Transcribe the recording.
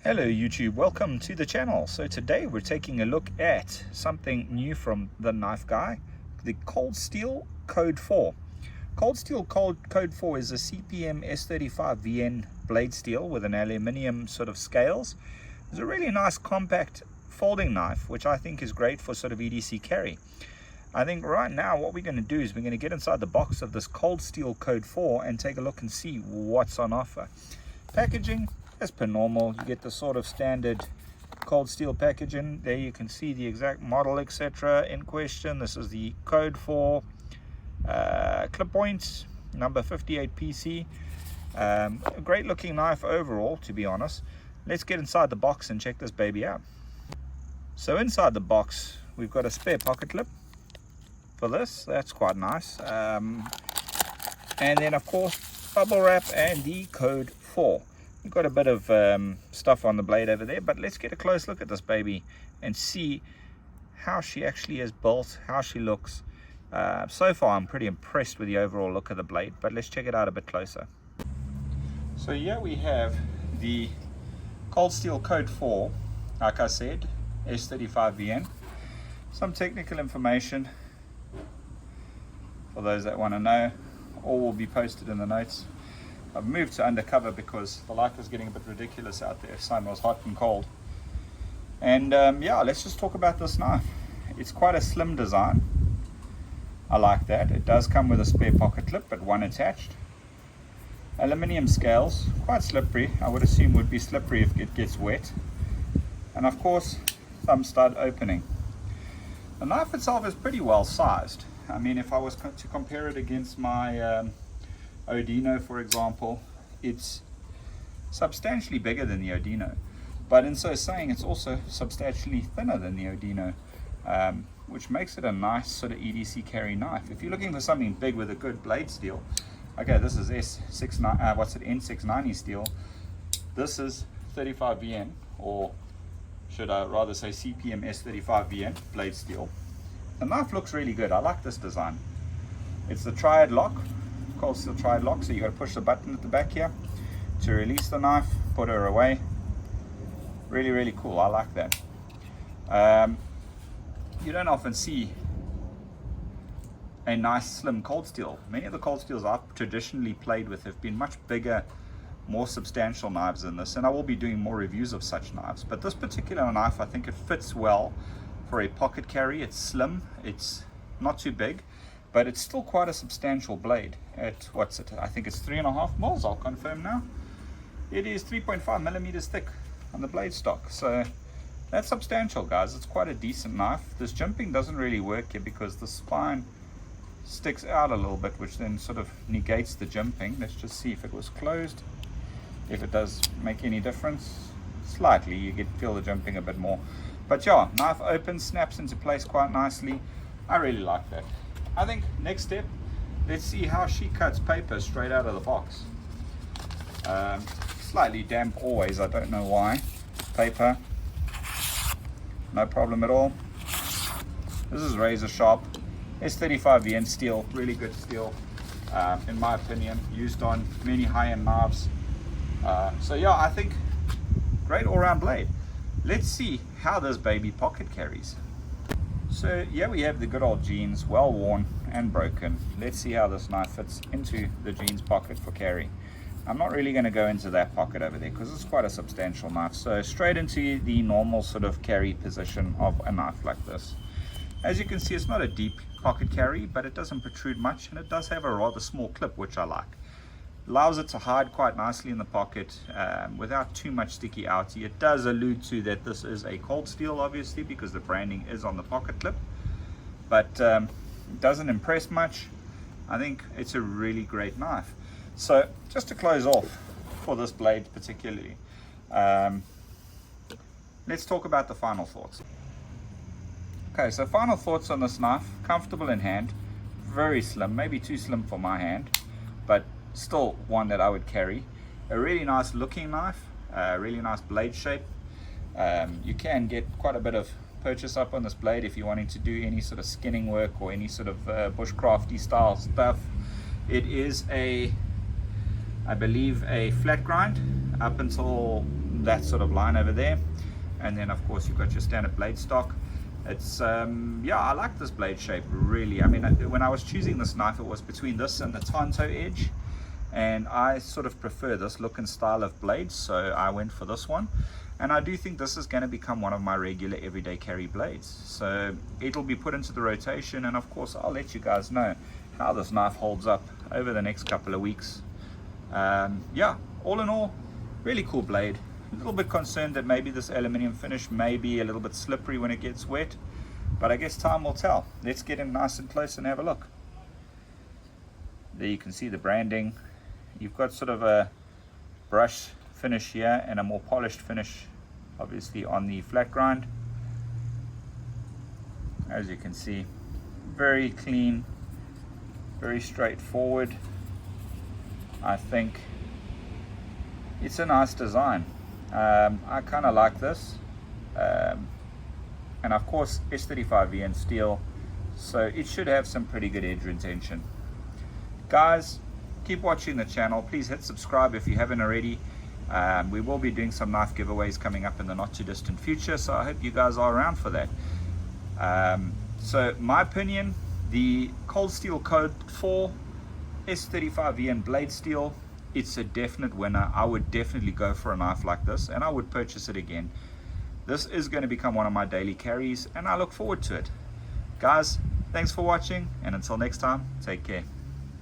Hello YouTube, welcome to the channel. So today we're taking a look at something new from the KnifeGuy, the Cold Steel Code 4. Cold Steel Code 4 is a CPM S35VN blade steel with an aluminium sort of scales. It's a really nice compact folding knife, which I think is great for sort of EDC carry. I think right now what we're going to do is we're going to get inside the box of this Cold Steel Code 4 and take a look and see what's on offer. Packaging, as per normal, you get the sort of standard cold steel packaging. There you can see the exact model, etc. in question. This is the Code 4 clip point, number 58 PC. A great looking knife overall, to be honest. Let's get inside the box and check this baby out. So inside the box, we've got a spare pocket clip for this. That's quite nice. And then, of course, bubble wrap and the Code 4. We've got a bit of stuff on the blade over there, but let's get a close look at this baby and see how she actually is built, how she looks. So far I'm pretty impressed with the overall look of the blade, but let's check it out a bit closer. So here we have the Cold Steel Code 4, like I said, S35VN. Some technical information for those that want to know. All will be posted in the notes. I've moved to undercover because the light was getting a bit ridiculous out there. The sun was hot and cold. And yeah, let's just talk about this knife. It's quite a slim design. I like that. It does come with a spare pocket clip, but one attached. Aluminium scales, quite slippery. I would assume would be slippery if it gets wet. And of course, thumb stud opening. The knife itself is pretty well sized. I mean, if I was to compare it against my Odino, for example, it's substantially bigger than the Odino, but in so saying it's also substantially thinner than the Odino, which makes it a nice sort of EDC carry knife. If you're looking for something big with a good blade steel, okay, this is N690 steel. This is 35VN, or should I rather say CPM S35VN blade steel. The knife looks really good. I like this design. It's the triad lock, Cold Steel triad lock, so you got to push the button at the back here to release the knife, put her away. Really, really cool. I like that. You don't often see a nice slim cold steel. Many of the cold steels I've traditionally played with have been much bigger, more substantial knives than this, and I will be doing more reviews of such knives. But this particular knife, I think it fits well for a pocket carry. It's slim, it's not too big, but it's still quite a substantial blade. At what's it? I think it's 3.5 mils. I'll confirm now. It is 3.5 millimeters thick on the blade stock, so that's substantial, guys. It's quite a decent knife. This jimping doesn't really work here because the spine sticks out a little bit, which then sort of negates the jimping. Let's just see if it was closed, if it does make any difference. Slightly, you feel the jimping a bit more, but yeah, knife opens, snaps into place quite nicely. I really like that. I think next step, let's see how she cuts paper straight out of the box. Slightly damp always, I don't know why. Paper, no problem at all. This is razor sharp. S35VN steel, really good steel, in my opinion, used on many high-end knives. So yeah, I think great all-round blade. Let's see how this baby pocket carries. So yeah, we have the good old jeans, well worn and broken. Let's see how this knife fits into the jeans pocket for carry. I'm not really going to go into that pocket over there because it's quite a substantial knife. So straight into the normal sort of carry position of a knife like this. As you can see, it's not a deep pocket carry, but it doesn't protrude much, and it does have a rather small clip, which I like. Allows it to hide quite nicely in the pocket without too much sticky outy. It does allude to that this is a cold steel, obviously, because the branding is on the pocket clip, but it doesn't impress much. I think it's a really great knife. So just to close off for this blade particularly, let's talk about the final thoughts. Okay, so final thoughts on this knife. Comfortable in hand, very slim, maybe too slim for my hand, but still one that I would carry. A really nice looking knife, really nice blade shape. You can get quite a bit of purchase up on this blade if you're wanting to do any sort of skinning work or any sort of bushcrafty style stuff. It is I believe a flat grind up until that sort of line over there. And then of course you've got your standard blade stock. It's yeah, I like this blade shape really. I mean, when I was choosing this knife, it was between this and the Tanto edge, and I sort of prefer this look and style of blades, so I went for this one. And I do think this is going to become one of my regular everyday carry blades, so it'll be put into the rotation, and of course I'll let you guys know how this knife holds up over the next couple of weeks. Yeah, all in all, really cool blade. A little bit concerned that maybe this aluminium finish may be a little bit slippery when it gets wet, but I guess time will tell. Let's get in nice and close and have a look. There you can see the branding. You've got sort of a brush finish here and a more polished finish obviously on the flat grind. As you can see, very clean, very straightforward. I think it's a nice design. I kind of like this, and of course S35VN steel, so it should have some pretty good edge retention. Guys, keep watching the channel. Please hit subscribe if you haven't already. We will be doing some knife giveaways coming up in the not too distant future, so I hope you guys are around for that. So my opinion, the Cold Steel Code 4 S35VN blade steel, it's a definite winner. I would definitely go for a knife like this, and I would purchase it again. This is going to become one of my daily carries, and I look forward to it. Guys, thanks for watching, and until next time, take care.